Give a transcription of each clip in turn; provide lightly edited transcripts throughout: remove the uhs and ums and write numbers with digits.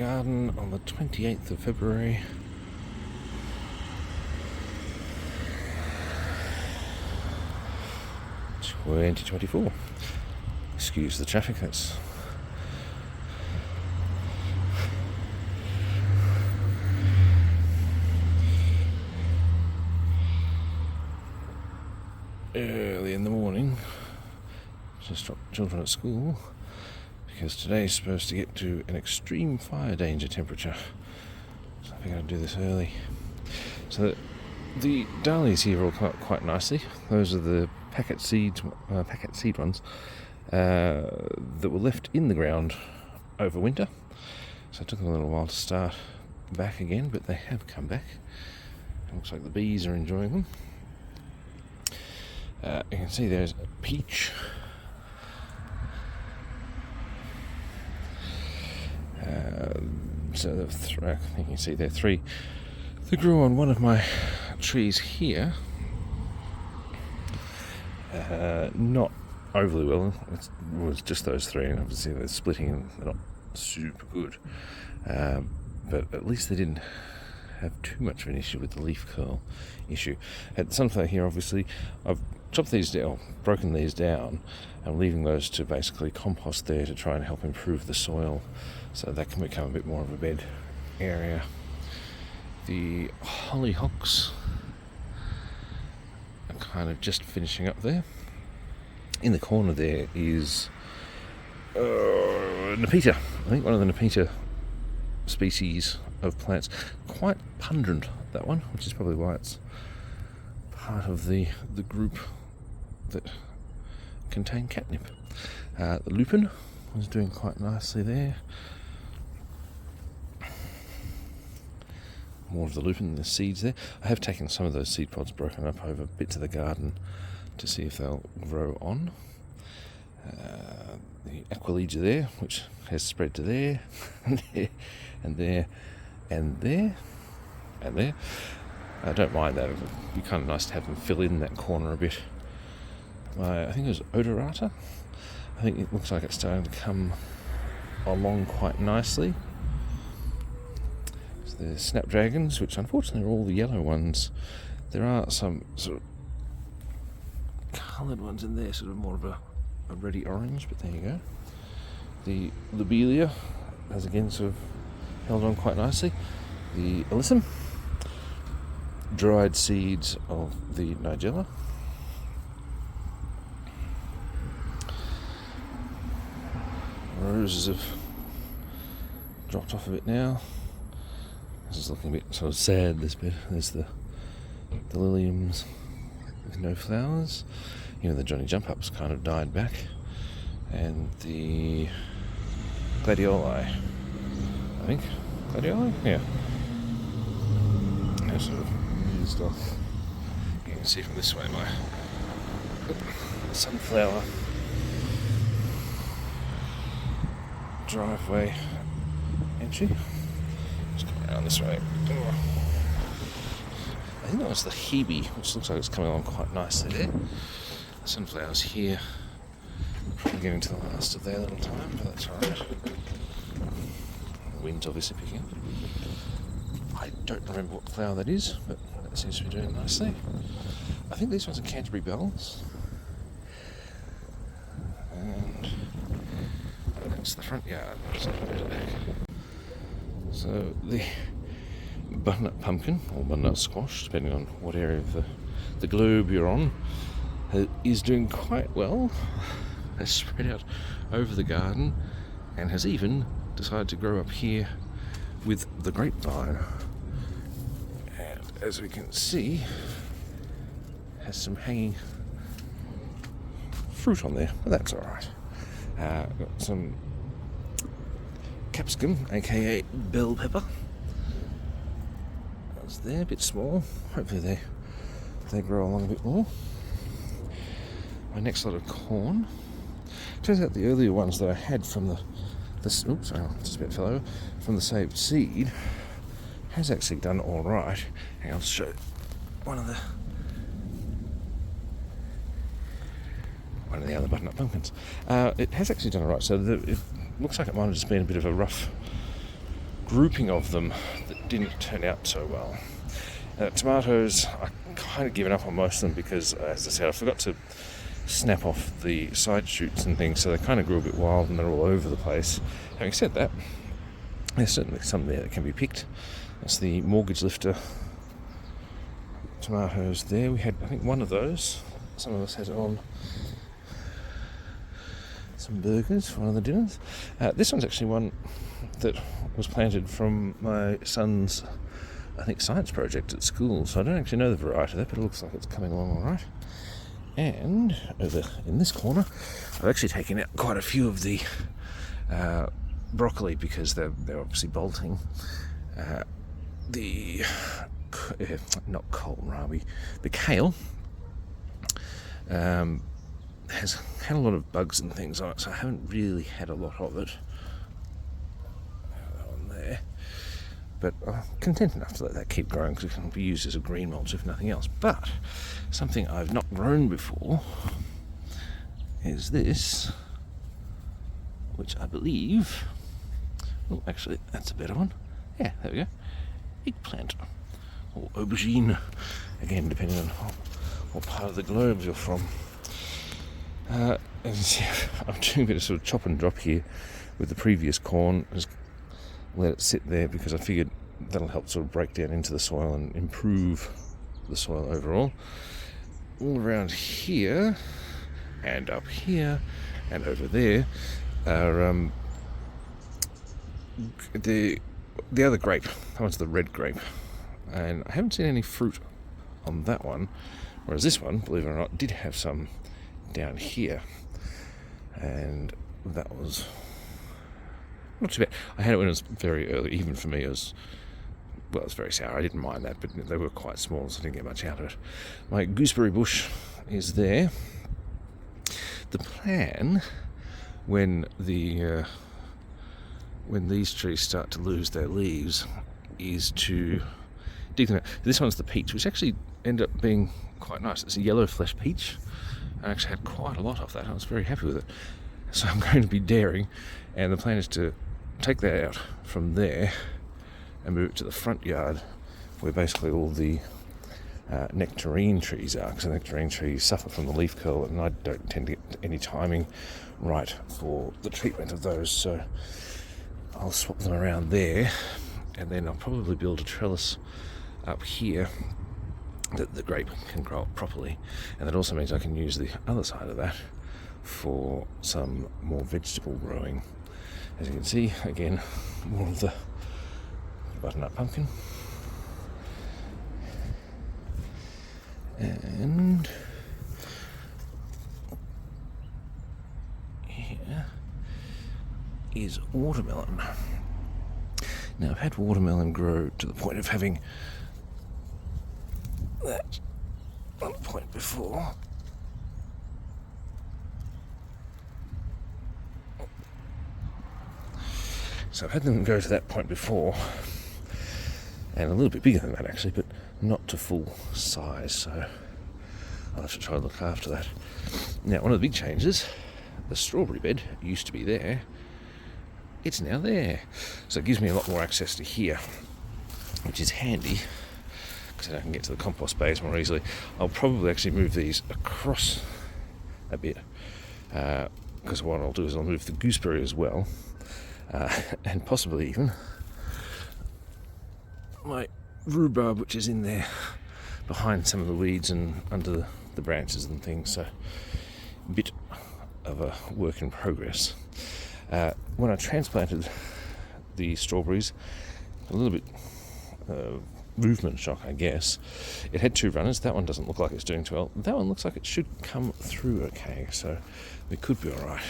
garden on the 28th of February. (2024). Excuse the traffic, that's early in the morning. Just drop children at school because today's supposed to get to an extreme fire danger temperature, so I think I'll do this early. So the dahlias here all come up quite nicely. Those are the packet seed ones that were left in the ground over winter, so it took them a little while to start back again, but they have come back. It looks like the bees are enjoying them. You can see there's a peach. So I think you can see there three. They grew on one of my trees here. Not overly well. It was just those three, and obviously they're splitting and they're not super good. But at least they didn't have too much of an issue with the leaf curl issue. At the sunflower here, obviously, I've chopped these down, broken these down, and leaving those to basically compost there to try and help improve the soil, so that can become a bit more of a bed area. The hollyhocks are kind of just finishing up there. In the corner there is Nepeta. I think one of the Nepeta species of plants. Quite pungent, that one, which is probably why it's part of the group that contain catnip. The lupin was doing quite nicely there. More of the lupin, the seeds there. I have taken some of those seed pods, broken up over bits of the garden to see if they'll grow on. The aquilegia there, which has spread to there, and there, and there, and there, and there. I don't mind that. It'd be kind of nice to have them fill in that corner a bit. I think it was odorata. I think it looks like it's starting to come along quite nicely. So there's snapdragons, which unfortunately are all the yellow ones. There are some sort of coloured ones in there, sort of more of a reddy orange, but there you go. The lobelia has again sort of held on quite nicely. The alyssum, dried seeds of the nigella. Roses have dropped off a bit now. This is looking a bit sort of sad, this bit. There's the liliums with no flowers. The Johnny Jump Ups kind of died back. And the gladioli, I think. Gladioli? Yeah. They're sort of used off. You can see from this way my sunflower driveway entry. Just come around this way. I think that was the hebe, which looks like it's coming along quite nicely there. The sunflowers here, probably getting to the last of their little time, but that's alright. The wind's obviously picking up. I don't remember what flower that is, but that seems to be doing nicely. I think these ones are Canterbury bells. And that's the front yard. So the butternut pumpkin, or butternut squash, depending on what area of the globe you're on, is doing quite well. Has spread out over the garden and has even decided to grow up here with the grapevine. And as we can see, has some hanging fruit on there, but that's alright. Got some capsicum, aka bell pepper. That's there, a bit small. Hopefully they grow along a bit more. My next lot of corn. Turns out the earlier ones that I had from the just a bit fell over, from the saved seed has actually done all right. I'll show one of the other butternut pumpkins. It has actually done all right. So it looks like it might have just been a bit of a rough grouping of them that didn't turn out so well. Tomatoes, I kind of given up on most of them because, as I said, I forgot to snap off the side shoots and things, so they kind of grew a bit wild and they're all over the place. Having said that, there's certainly some there that can be picked. That's the mortgage lifter tomatoes there. We had, I think, one of those. Some of us had it on some burgers for one of the dinners. This one's actually one that was planted from my son's, I think, science project at school, so I don't actually know the variety of that, but it looks like it's coming along all right. And over in this corner, I've actually taken out quite a few of the broccoli because they're obviously bolting. Not kohlrabi, the kale has had a lot of bugs and things on it, so I haven't really had a lot of it. That one there. But I'm content enough to let that keep growing because it can be used as a green mulch if nothing else. But something I've not grown before is this, which I believe, oh, actually, that's a better one. Yeah, there we go. Eggplant, or aubergine, again, depending on what part of the globe you're from. And see, I'm doing a bit of sort of chop and drop here with the previous corn. Just let it sit there because I figured that'll help sort of break down into the soil and improve the soil overall. All around here and up here and over there are the other grape. That one's the red grape, and I haven't seen any fruit on that one, whereas this one, believe it or not, did have some down here, and that was not too bad. I had it when it was very early. Even for me, it was very sour. I didn't mind that, but they were quite small, so I didn't get much out of it. My gooseberry bush is there. The plan, when these trees start to lose their leaves, is to dig them out. This one's the peach, which actually ended up being quite nice. It's a yellow flesh peach. I actually had quite a lot of that. I was very happy with it. So I'm going to be daring, and the plan is to take that out from there and move it to the front yard, where basically all the nectarine trees are, because the nectarine trees suffer from the leaf curl, and I don't tend to get any timing right for the treatment of those, so I'll swap them around there, and then I'll probably build a trellis up here that the grape can grow up properly, and that also means I can use the other side of that for some more vegetable growing. As you can see, again, more of the butternut pumpkin, and here is watermelon. Now, I've had watermelon grow to the point of having that one point before. So I've had them go to that point before, and a little bit bigger than that actually, but not to full size, so I'll have to try and look after that. Now, one of the big changes, the strawberry bed used to be there, it's now there, so it gives me a lot more access to here, which is handy because I can get to the compost bays more easily. I'll probably actually move these across a bit, because what I'll do is I'll move the gooseberry as well, and possibly even my rhubarb, which is in there behind some of the weeds and under the branches and things, so a bit of a work in progress. When I transplanted the strawberries, a little bit movement shock, I guess. It had two runners. That one doesn't look like it's doing too well. That one looks like it should come through okay, so we could be alright.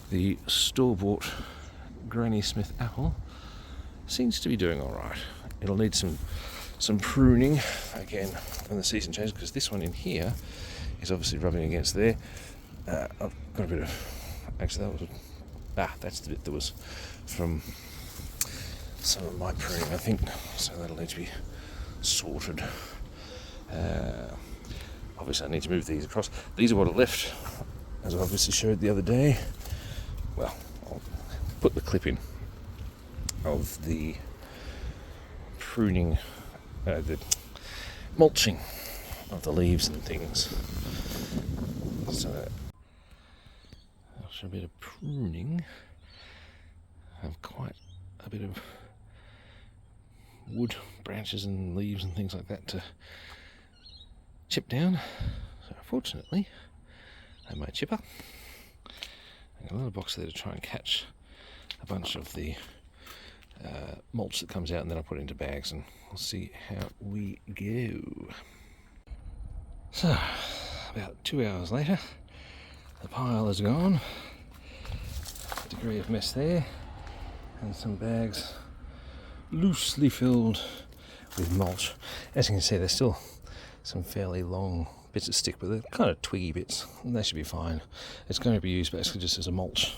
The store-bought Granny Smith apple seems to be doing alright. It'll need some pruning again when the season changes, because this one in here is obviously rubbing against there. I've got a bit of... Actually, that's the bit that was from some of my pruning, I think, so that'll need to be sorted. Obviously I need to move these across. These are what are left, as I obviously showed the other day. Well, I'll put the clip in. of the pruning, the mulching of the leaves and things. So after a bit of pruning, I have quite a bit of wood, branches and leaves and things like that to chip down. So fortunately, I have my chipper. I've got a little box there to try and catch a bunch of the mulch that comes out, and then I'll put it into bags and we'll see how we go. So, about 2 hours later, the pile is gone. A degree of mess there, and some bags loosely filled with mulch. As you can see, there's still some fairly long bits that stick, but they're kind of twiggy bits, and they should be fine. It's going to be used basically just as a mulch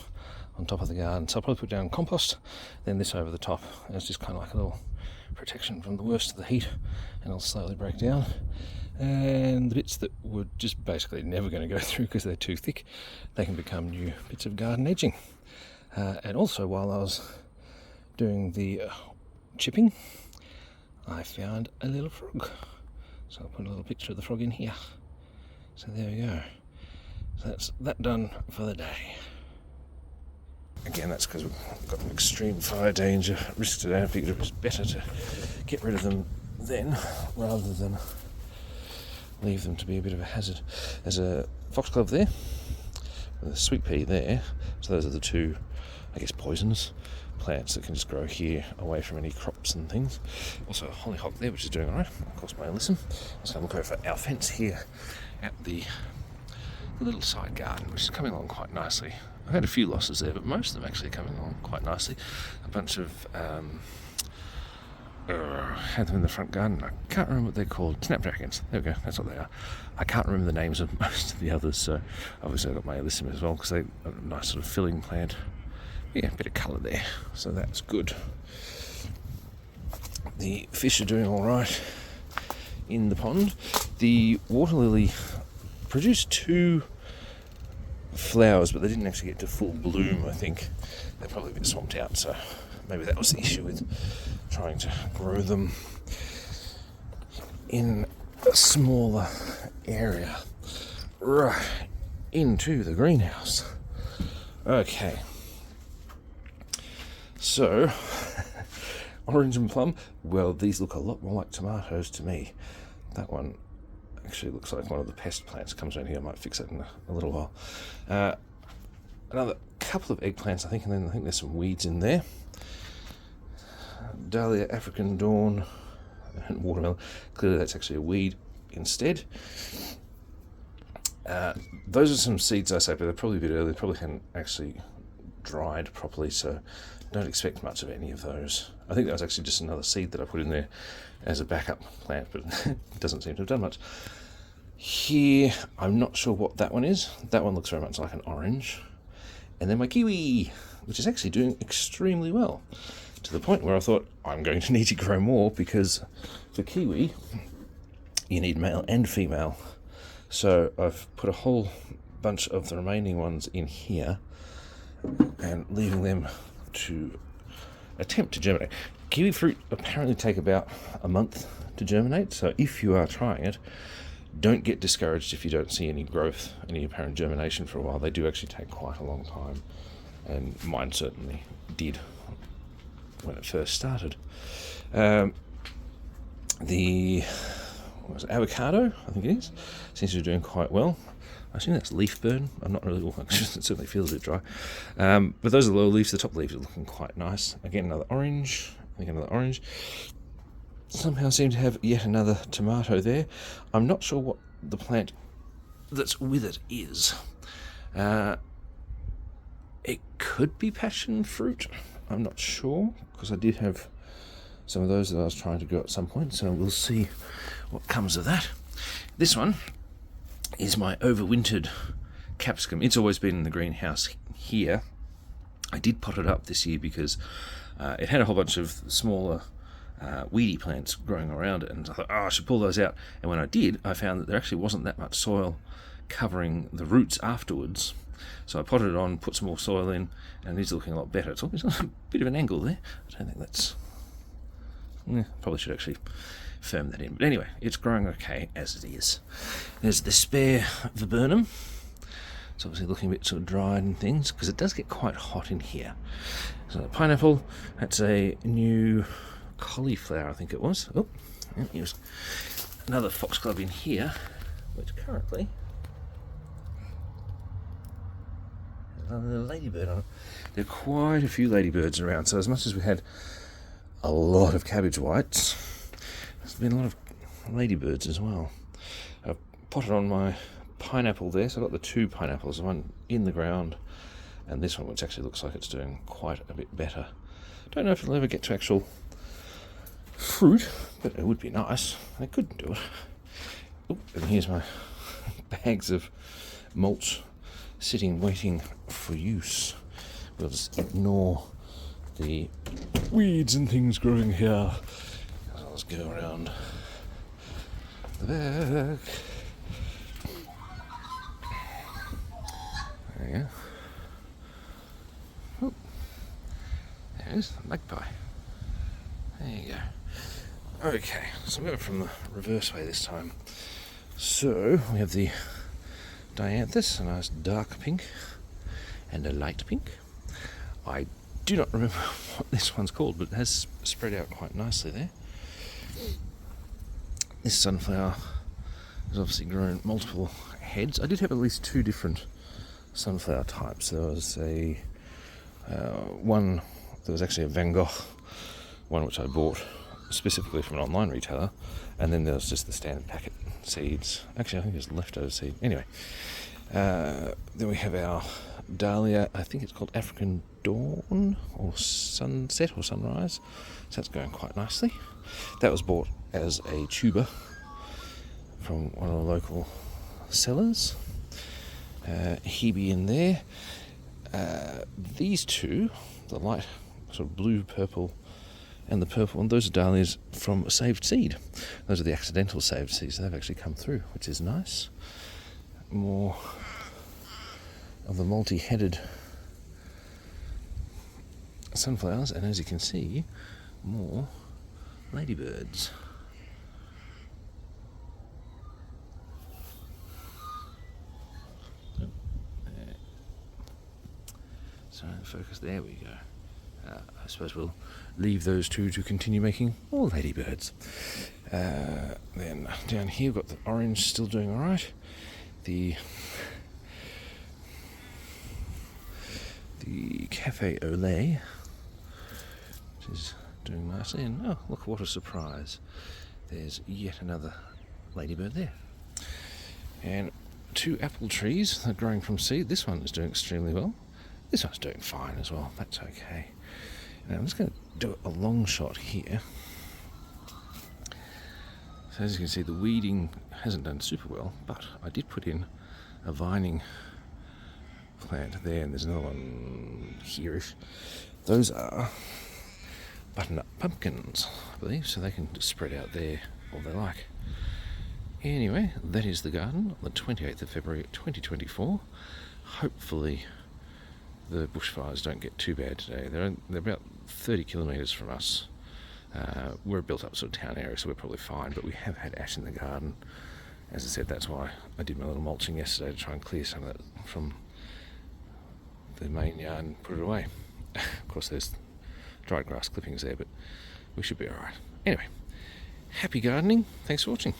on top of the garden. So I'll probably put down compost, then this over the top, and it's just kind of like a little protection from the worst of the heat, and it'll slowly break down. And the bits that were just basically never going to go through because they're too thick, they can become new bits of garden edging. And also, while I was doing the chipping, I found a little frog. So I'll put a little picture of the frog in here. So there we go. So that's that done for the day. Again, that's because we've got an extreme fire danger risk today. I figured it was better to get rid of them then rather than leave them to be a bit of a hazard. There's a foxglove there, and a sweet pea there. So those are the two, I guess, poisonous plants that can just grow here away from any crops and things. Also a hollyhock there, which is doing alright. Of course, my listen. Let's have a look over our fence here at the little side garden, which is coming along quite nicely. I've had a few losses there, but most of them actually coming along quite nicely. A bunch of had them in the front garden. I can't remember what they're called. Snapdragons. There we go. That's what they are. I can't remember the names of most of the others, so obviously I've got my alyssum as well because they're a nice sort of filling plant. Yeah, a bit of colour there, so that's good. The fish are doing all right in the pond. The water lily produced 2 flowers, but they didn't actually get to full bloom, I think. They're probably a bit swamped out, so maybe that was the issue with trying to grow them in a smaller area. Right into the greenhouse. Okay. So, orange and plum, well, these look a lot more like tomatoes to me. That one actually looks like one of the pest plants comes around here. I might fix it in a little while. Another couple of eggplants, I think, and then I think there's some weeds in there. Dahlia, African Dawn, and watermelon. Clearly that's actually a weed instead. Those are some seeds I say, but they're probably a bit early. They probably hadn't actually dried properly, so don't expect much of any of those. I think that was actually just another seed that I put in there as a backup plant, but it doesn't seem to have done much. Here, I'm not sure what that one is. That one looks very much like an orange. And then my kiwi, which is actually doing extremely well, to the point where I thought I'm going to need to grow more, because for kiwi, you need male and female. So I've put a whole bunch of the remaining ones in here and leaving them to attempt to germinate. Kiwi fruit apparently take about a month to germinate, so if you are trying it, don't get discouraged if you don't see any growth, any apparent germination for a while. They do actually take quite a long time, and mine certainly did when it first started. The avocado, I think it is, seems to be doing quite well. I assume that's leaf burn. I'm not really, it certainly feels a bit dry. But those are the lower leaves. The top leaves are looking quite nice. Again, another orange. I think another orange. Somehow seem to have yet another tomato there. I'm not sure what the plant that's with it is. It could be passion fruit. I'm not sure, because I did have some of those that I was trying to grow at some point, so we'll see what comes of that. This one is my overwintered capsicum. It's always been in the greenhouse here. I did pot it up this year because it had a whole bunch of smaller weedy plants growing around it, and I thought, I should pull those out. And when I did, I found that there actually wasn't that much soil covering the roots afterwards, So I potted it on, put some more soil in, and it is looking a lot better. It's always on a bit of an angle there. I don't think that's... probably should actually firm that in. But anyway, it's growing okay as it is. There's the spare viburnum. It's obviously looking a bit sort of dried and things, because it does get quite hot in here. So the pineapple, that's a new cauliflower, I think it was. Oh, yeah, here's another foxglove in here, which currently has a ladybird on it. There are quite a few ladybirds around, so as much as we had a lot of cabbage whites, there's been a lot of ladybirds as well. I've potted on my pineapple there, so I've got the two pineapples, the one in the ground and this one, which actually looks like it's doing quite a bit better. Don't know if it'll ever get to actual fruit, but it would be nice. I could do it. Oh, and here's my bags of mulch sitting waiting for use. We'll just ignore the weeds and things growing here. I'll just go around the back. There you go. Oh, there's the magpie. There you go. Okay, so we're from the reverse way this time. So we have the dianthus, a nice dark pink and a light pink. I do not remember what this one's called, but it has spread out quite nicely there. This sunflower has obviously grown multiple heads. I did have at least two different sunflower types. There was a one, there was actually a Van Gogh one which I bought specifically from an online retailer, and then there was just the standard packet seeds. Actually, I think it was leftover seed. Anyway, then we have our dahlia. I think it's called African Dawn or Sunset or Sunrise. So that's going quite nicely. That was bought as a tuber from one of the local sellers. Hebe in there. These two, the light sort of blue purple and the purple one, those are dahlias from saved seed. Those are the accidental saved seeds. They've actually come through, which is nice. More of the multi-headed sunflowers, and as you can see, more ladybirds. So focus, there we go. I suppose we'll leave those two to continue making more ladybirds. Then down here we've got the orange still doing alright. The Cafe au lait, which is doing nicely, and oh look, what a surprise, there's yet another ladybird there. And two apple trees that are growing from seed. This one is doing extremely well. This one's doing fine as well. That's okay. Now I'm just going to do a long shot here. So as you can see, the weeding hasn't done super well, but I did put in a vining plant there, and there's another one here-ish. Those are butternut pumpkins, I believe, so they can just spread out there all they like. Anyway, that is the garden on the 28th of February 2024. Hopefully the bushfires don't get too bad today. They're about 30 kilometres from us. We're a built up sort of town area, so we're probably fine, but we have had ash in the garden. As I said, that's why I did my little mulching yesterday, to try and clear some of that from the main yard and put it away. Of course there's dried grass clippings there, but we should be alright. Anyway, happy gardening. Thanks for watching.